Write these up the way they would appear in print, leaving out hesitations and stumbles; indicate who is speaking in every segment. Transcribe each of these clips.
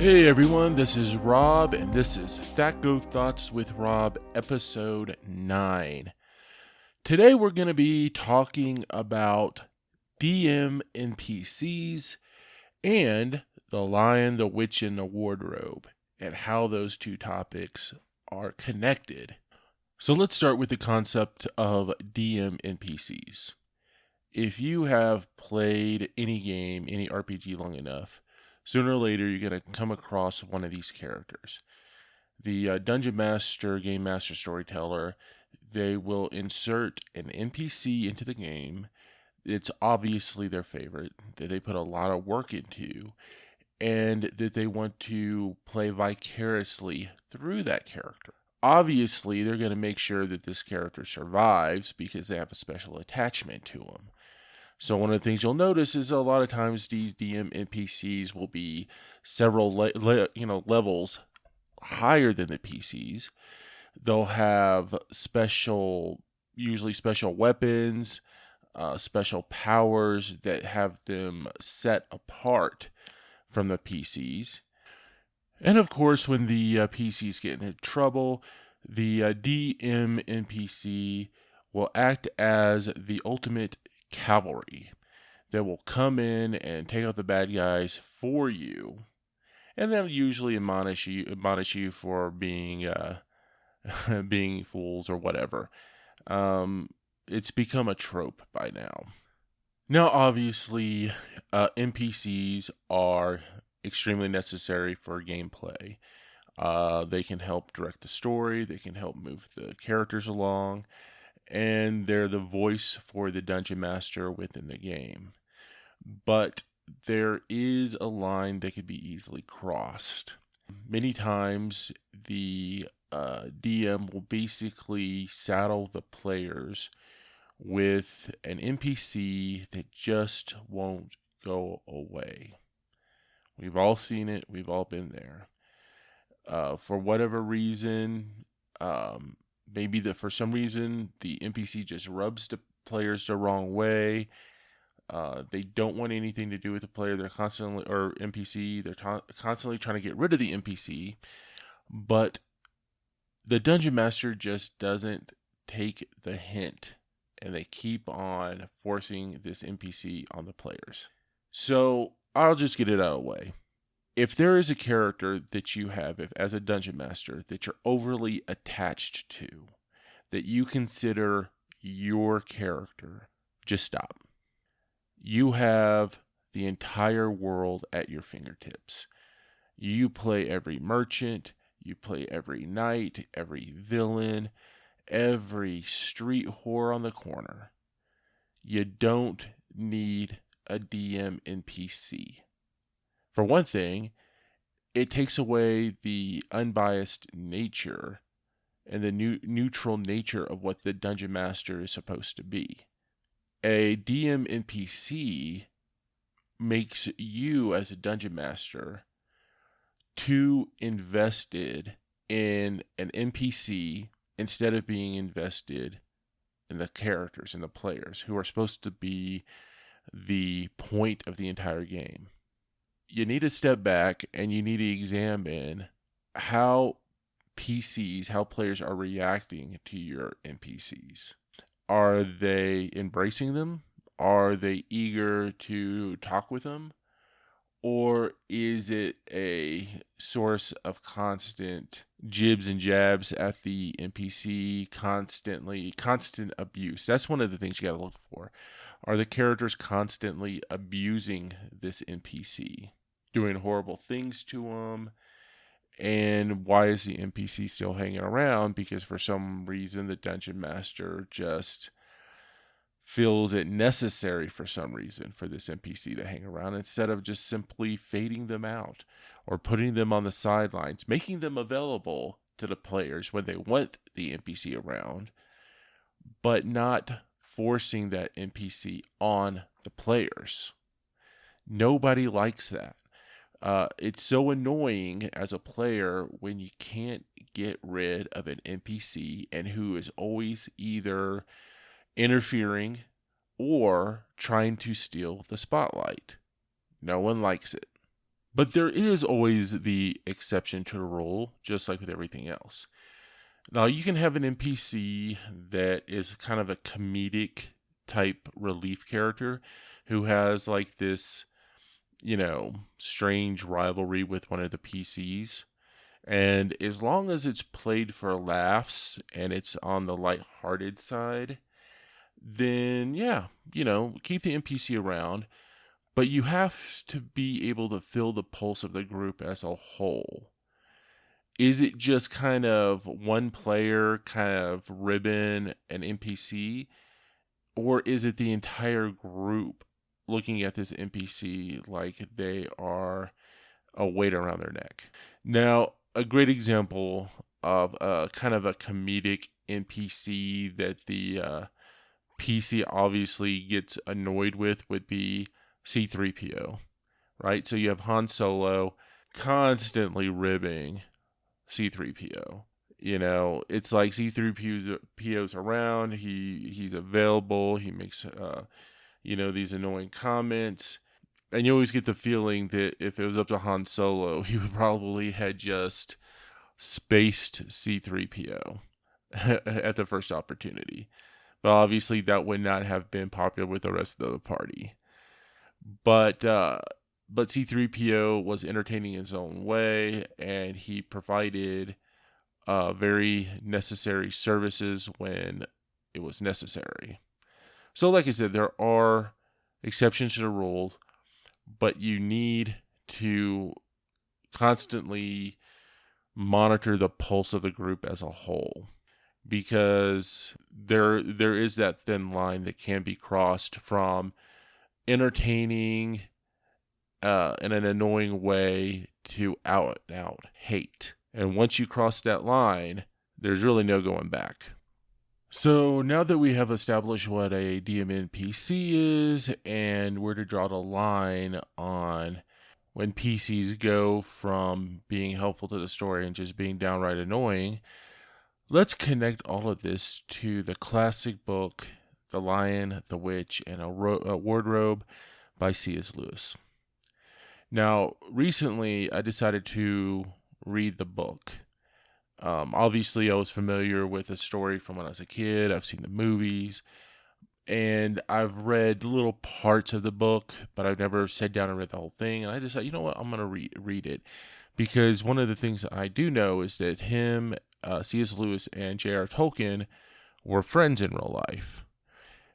Speaker 1: Hey everyone, this is Rob, and this is Thaco Thoughts with Rob, episode 9. Today we're going to be talking about DM NPCs and The Lion, the Witch, and the Wardrobe, and how those two topics are connected. So let's start with the concept of DM NPCs. If you have played any game, any RPG long enough, sooner or later you're going to come across one of these characters. The Dungeon Master, Game Master, Storyteller, they will insert an NPC into the game. It's obviously their favorite, that they put a lot of work into, and that they want to play vicariously through that character. Obviously, they're going to make sure that this character survives because they have a special attachment to him. So one of the things you'll notice is a lot of times these DM NPCs will be several levels higher than the PCs. They'll have usually special weapons, special powers that have them set apart from the PCs. And of course, when the PCs get into trouble, the DM NPC will act as the ultimate cavalry that will come in and take out the bad guys for you, and they'll usually admonish you for being being fools or whatever. It's become a trope by now. Now, obviously, NPCs are extremely necessary for gameplay. They can help direct the story. They can help move the characters along. And they're the voice for the Dungeon Master within the game. But there is a line that could be easily crossed. Many times, the DM will basically saddle the players with an NPC that just won't go away. We've all seen it. We've all been there. For whatever reason, maybe for some reason the NPC just rubs the players the wrong way. They don't want anything to do with the player. They're constantly constantly trying to get rid of the NPC, but the Dungeon Master just doesn't take the hint, and they keep on forcing this NPC on the players. So I'll just get it out of the way. If there is a character that you have as a Dungeon Master that you're overly attached to, that you consider your character, just stop. You have the entire world at your fingertips. You play every merchant, you play every knight, every villain, every street whore on the corner. You don't need a DM NPC. For one thing, it takes away the unbiased nature and the neutral nature of what the Dungeon Master is supposed to be. A DM NPC makes you, as a Dungeon Master, too invested in an NPC instead of being invested in the characters and the players who are supposed to be the point of the entire game. You need to step back and you need to examine how players are reacting to your NPCs. Are they embracing them? Are they eager to talk with them? Or is it a source of constant jibs and jabs at the NPC, constant abuse? That's one of the things you got to look for. Are the characters constantly abusing this NPC? Doing horrible things to them? And why is the NPC still hanging around? Because for some reason the Dungeon Master just feels it necessary for some reason for this NPC to hang around instead of just simply fading them out or putting them on the sidelines, making them available to the players when they want the NPC around, but not forcing that NPC on the players. Nobody likes that. It's so annoying as a player when you can't get rid of an NPC and who is always either interfering or trying to steal the spotlight. No one likes it. But there is always the exception to the rule, just like with everything else. Now, you can have an NPC that is kind of a comedic type relief character who has like this, strange rivalry with one of the PCs. And as long as it's played for laughs and it's on the lighthearted side, then yeah, keep the NPC around. But you have to be able to feel the pulse of the group as a whole. Is it just kind of one player kind of ribbon an NPC? Or is it the entire group looking at this NPC like they are a weight around their neck? Now, a great example of a kind of a comedic NPC that the PC obviously gets annoyed with would be C3PO, right? So you have Han Solo constantly ribbing C3PO. It's like C3PO's around, he's available, he makes these annoying comments. And you always get the feeling that if it was up to Han Solo, he would probably had just spaced C3PO at the first opportunity. But obviously that would not have been popular with the rest of the party. But C3PO was entertaining in his own way, and he provided very necessary services when it was necessary. So like I said, there are exceptions to the rules, but you need to constantly monitor the pulse of the group as a whole, because there is that thin line that can be crossed from entertaining in an annoying way to out and out hate. And once you cross that line, there's really no going back. So now that we have established what a DM NPC is and where to draw the line on when PCs go from being helpful to the story and just being downright annoying, let's connect all of this to the classic book, The Lion, the Witch, and a Wardrobe by C.S. Lewis. Now, recently I decided to read the book. Obviously, I was familiar with the story from when I was a kid. I've seen the movies, and I've read little parts of the book, but I've never sat down and read the whole thing. And I decided, you know what, I'm going to read it, because one of the things that I do know is that him, C.S. Lewis, and J.R. Tolkien were friends in real life.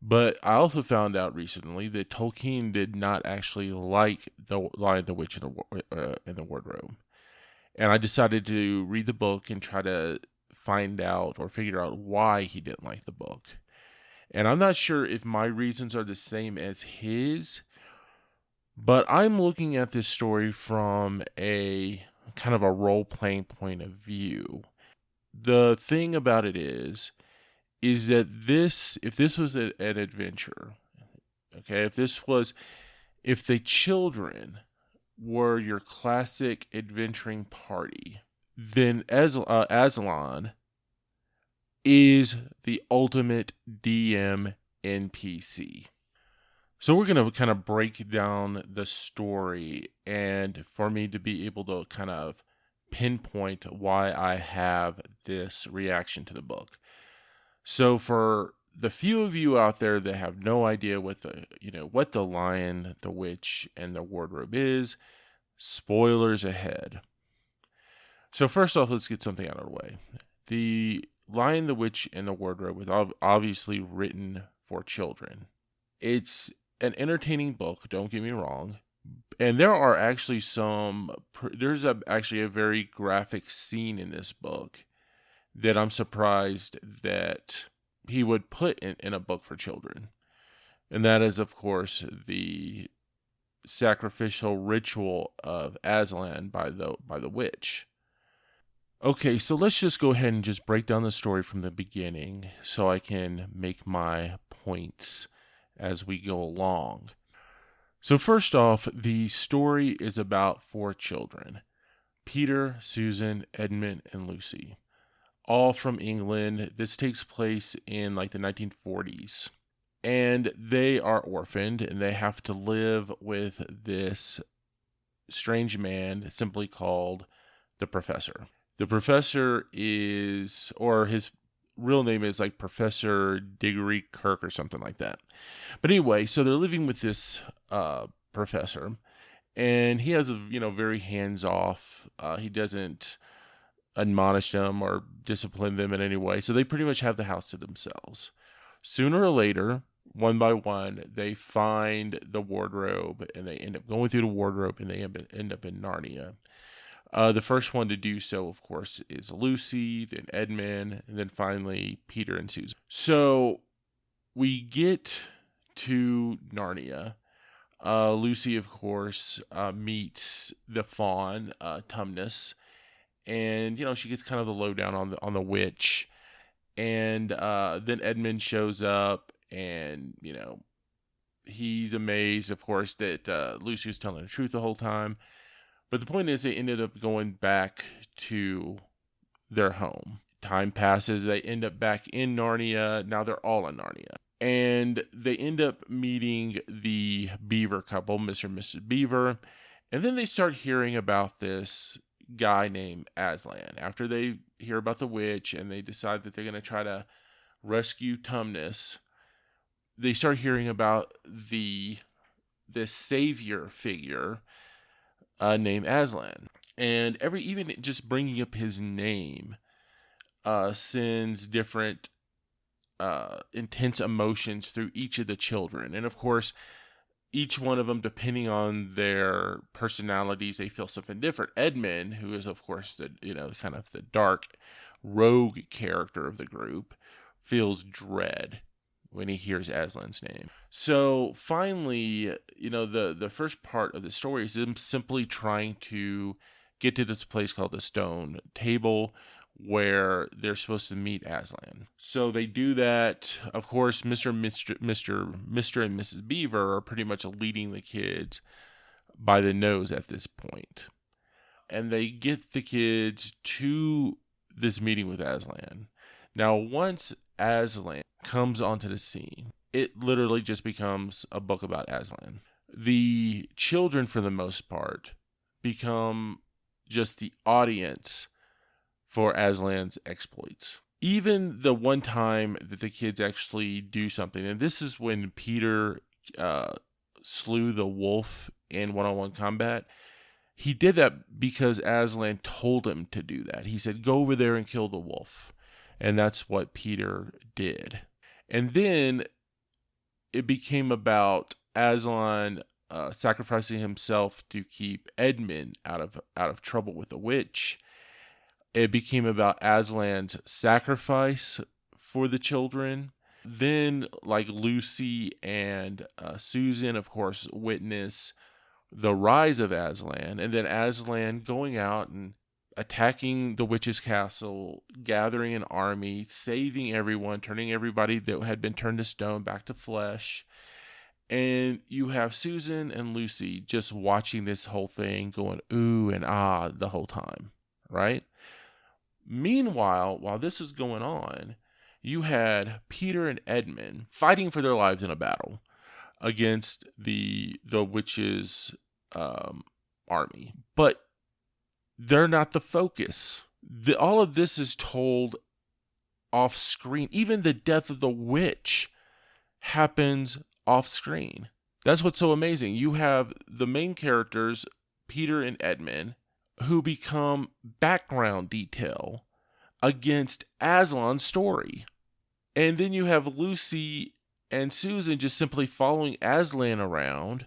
Speaker 1: But I also found out recently that Tolkien did not actually like The Lion, the Witch, and the Wardrobe. And I decided to read the book and try to find out or figure out why he didn't like the book. And I'm not sure if my reasons are the same as his, but I'm looking at this story from a kind of a role-playing point of view. The thing about it is that if this was an adventure, okay, if the children were your classic adventuring party, then Aslan is the ultimate DM NPC. So we're going to kind of break down the story, and for me to be able to kind of pinpoint why I have this reaction to the book. So for the few of you out there that have no idea what the Lion, the Witch, and the Wardrobe is, spoilers ahead. So first off, let's get something out of the way. The Lion, the Witch, and the Wardrobe was obviously written for children. It's an entertaining book, don't get me wrong. And there are actually there's actually a very graphic scene in this book that I'm surprised that he would put in a book for children. And that is, of course, the sacrificial ritual of Aslan by the witch. Okay, so let's just go ahead and just break down the story from the beginning so I can make my points as we go along. So first off, the story is about 4 children: Peter, Susan, Edmund, and Lucy. All from England. This takes place in like the 1940s. And they are orphaned, and they have to live with this strange man simply called the Professor. The Professor is, or his real name is like Professor Diggory Kirk or something like that. But anyway, so they're living with this professor, and he has a very hands off. He doesn't admonish them or discipline them in any way, so they pretty much have the house to themselves. Sooner or later, one by one, they find the wardrobe, and they end up going through the wardrobe, and they end up in Narnia. The first one to do so, of course, is Lucy, then Edmund, and then finally Peter and Susan. So we get to Narnia. Lucy, of course, meets the fawn, Tumnus, and she gets kind of the lowdown on the witch. And then Edmund shows up, and he's amazed, of course, that Lucy was telling the truth the whole time. But the point is, they ended up going back to their home. Time passes, they end up back in Narnia. Now they're all in Narnia. And they end up meeting the Beaver couple, Mr. and Mrs. Beaver. And then they start hearing about this guy named Aslan. After they hear about the witch and they decide that they're going to try to rescue Tumnus, they start hearing about this savior figure named Aslan. And even just bringing up his name sends different intense emotions through each of the children. And of course, each one of them, depending on their personalities, they feel something different. Edmund, who is of course the kind of the dark rogue character of the group, feels dread when he hears Aslan's name. So finally, the first part of the story is them simply trying to get to this place called the Stone Table, where they're supposed to meet Aslan. So they do that. Of course, Mr. and Mrs. Beaver are pretty much leading the kids by the nose at this point. And they get the kids to this meeting with Aslan. Now, once Aslan comes onto the scene, it literally just becomes a book about Aslan. The children, for the most part, become just the audience for Aslan's exploits. Even the one time that the kids actually do something, and this is when Peter slew the wolf in one-on-one combat. He did that because Aslan told him to do that. He said, go over there and kill the wolf. And that's what Peter did. And then it became about Aslan sacrificing himself to keep Edmund out of trouble with the witch. It became about Aslan's sacrifice for the children. Then, like Lucy and Susan, of course, witness the rise of Aslan, and then Aslan going out and attacking the witch's castle, gathering an army, saving everyone, turning everybody that had been turned to stone back to flesh. And you have Susan and Lucy just watching this whole thing, going ooh and ah the whole time, right? Meanwhile, while this is going on, you had Peter and Edmund fighting for their lives in a battle against the witch's army. But they're not the focus. All of this is told off screen. Even the death of the witch happens off screen. That's what's so amazing. You have the main characters, Peter and Edmund, who become background detail against Aslan's story. And then you have Lucy and Susan just simply following Aslan around,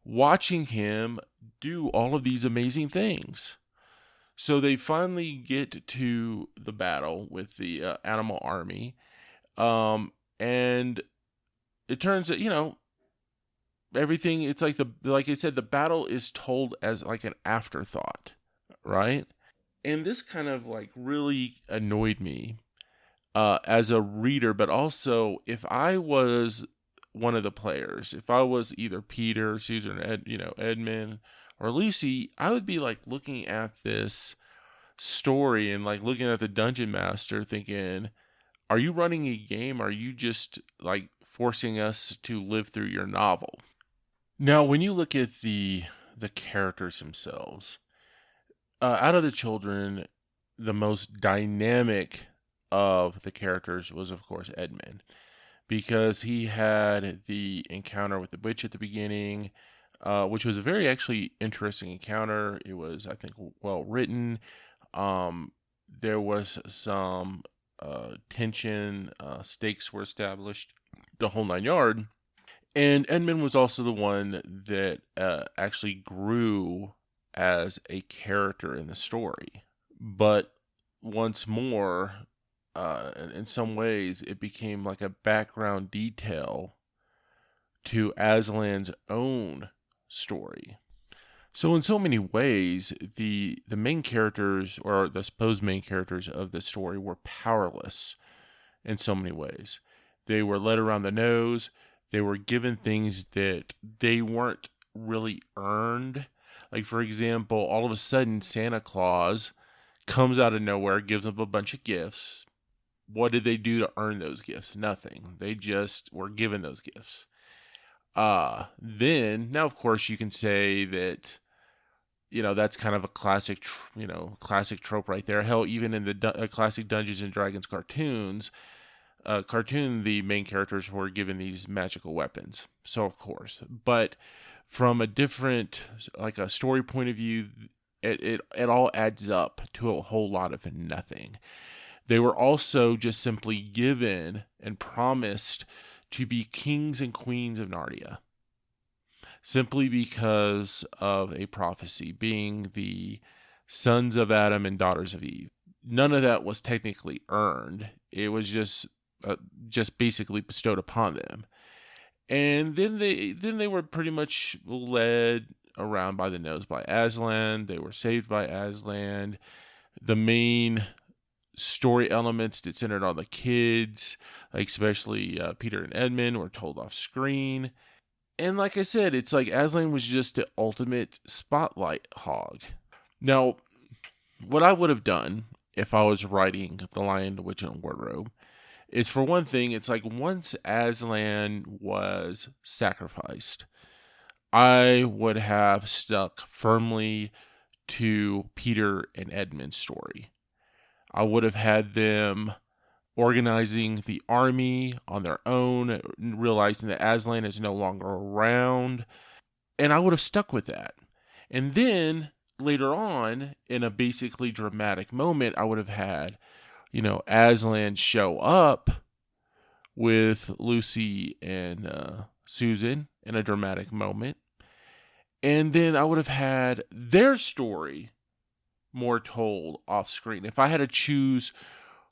Speaker 1: watching him do all of these amazing things. So they finally get to the battle with the animal army. And it turns out, everything, it's like I said, the battle is told as like an afterthought, right? And this kind of like really annoyed me as a reader, but also if I was one of the players, if I was either Peter, Susan, Edmund, or Lucy, I would be like looking at this story and like looking at the dungeon master thinking, are you running a game? Or are you just like forcing us to live through your novel? Now, when you look at the the characters themselves. Out of the children, the most dynamic of the characters was, of course, Edmund, because he had the encounter with the witch at the beginning, which was a very actually interesting encounter. It was, I think, well written. There was some tension, stakes were established, the whole 9 yard. And Edmund was also the one that actually grew as a character in the story. But once more, in some ways, it became like a background detail to Aslan's own story. So in so many ways, the main characters, or the supposed main characters of this story, were powerless in so many ways. They were led around the nose. They were given things that they weren't really earned. Like, for example, all of a sudden, Santa Claus comes out of nowhere, gives them a bunch of gifts. What did they do to earn those gifts? Nothing. They just were given those gifts. Then, now, of course, you can say that, that's kind of a classic, classic trope right there. Hell, even in the classic Dungeons and Dragons cartoons, the main characters were given these magical weapons. So, of course. But from a different, like a story point of view, it all adds up to a whole lot of nothing. They were also just simply given and promised to be kings and queens of Narnia, simply because of a prophecy, being the sons of Adam and daughters of Eve. None of that was technically earned. It was just basically bestowed upon them. And then they were pretty much led around by the nose by Aslan. They were saved by Aslan. The main story elements that centered on the kids, like especially Peter and Edmund, were told off screen. And like I said, it's like Aslan was just the ultimate spotlight hog. Now, what I would have done if I was writing The Lion, the Witch, and the Wardrobe is, for one thing, it's like once Aslan was sacrificed, I would have stuck firmly to Peter and Edmund's story. I would have had them organizing the army on their own, realizing that Aslan is no longer around, and I would have stuck with that. And then later on, in a basically dramatic moment, I would have had, Aslan show up with Lucy and Susan in a dramatic moment. And then I would have had their story more told off screen. If I had to choose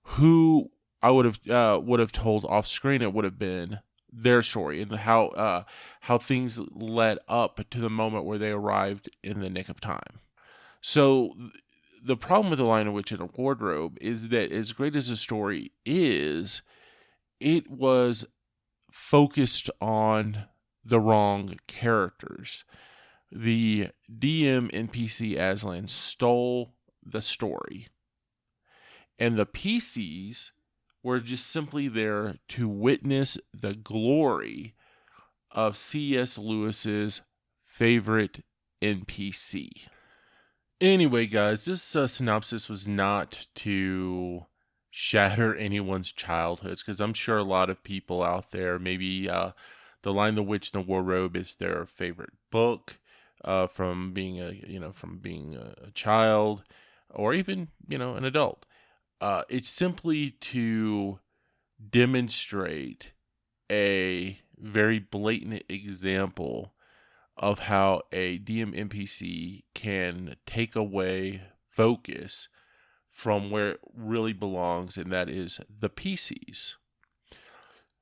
Speaker 1: who I would have told off screen, it would have been their story and how things led up to the moment where they arrived in the nick of time. So the problem with The Lion, the Witch, and the Wardrobe is that, as great as the story is, it was focused on the wrong characters. The DM NPC Aslan stole the story, and the PCs were just simply there to witness the glory of C.S. Lewis's favorite NPC. Anyway, guys, this synopsis was not to shatter anyone's childhoods, because I'm sure a lot of people out there, maybe The Lion, the Witch, and the Wardrobe is their favorite book from being a child, or even an adult. It's simply to demonstrate a very blatant example of how a DM NPC can take away focus from where it really belongs, and that is the PCs.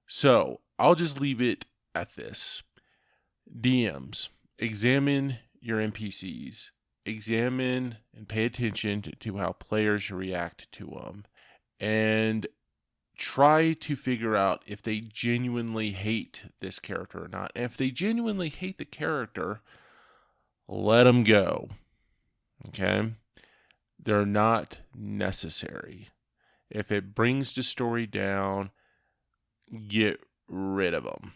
Speaker 1: So I'll just leave it at this. DMs, examine your NPCs. Examine and pay attention to how players react to them. And try to figure out if they genuinely hate this character or not. And if they genuinely hate the character, let them go. Okay? They're not necessary. If it brings the story down, get rid of them.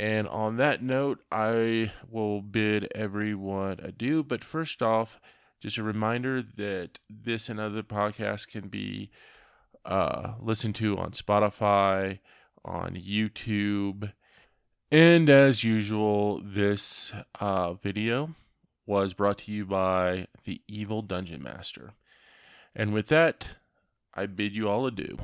Speaker 1: And on that note, I will bid everyone adieu. But first off, just a reminder that this and other podcasts can be listened to on Spotify, on YouTube. And as usual, this video was brought to you by the Evil Dungeon Master. And with that, I bid you all adieu.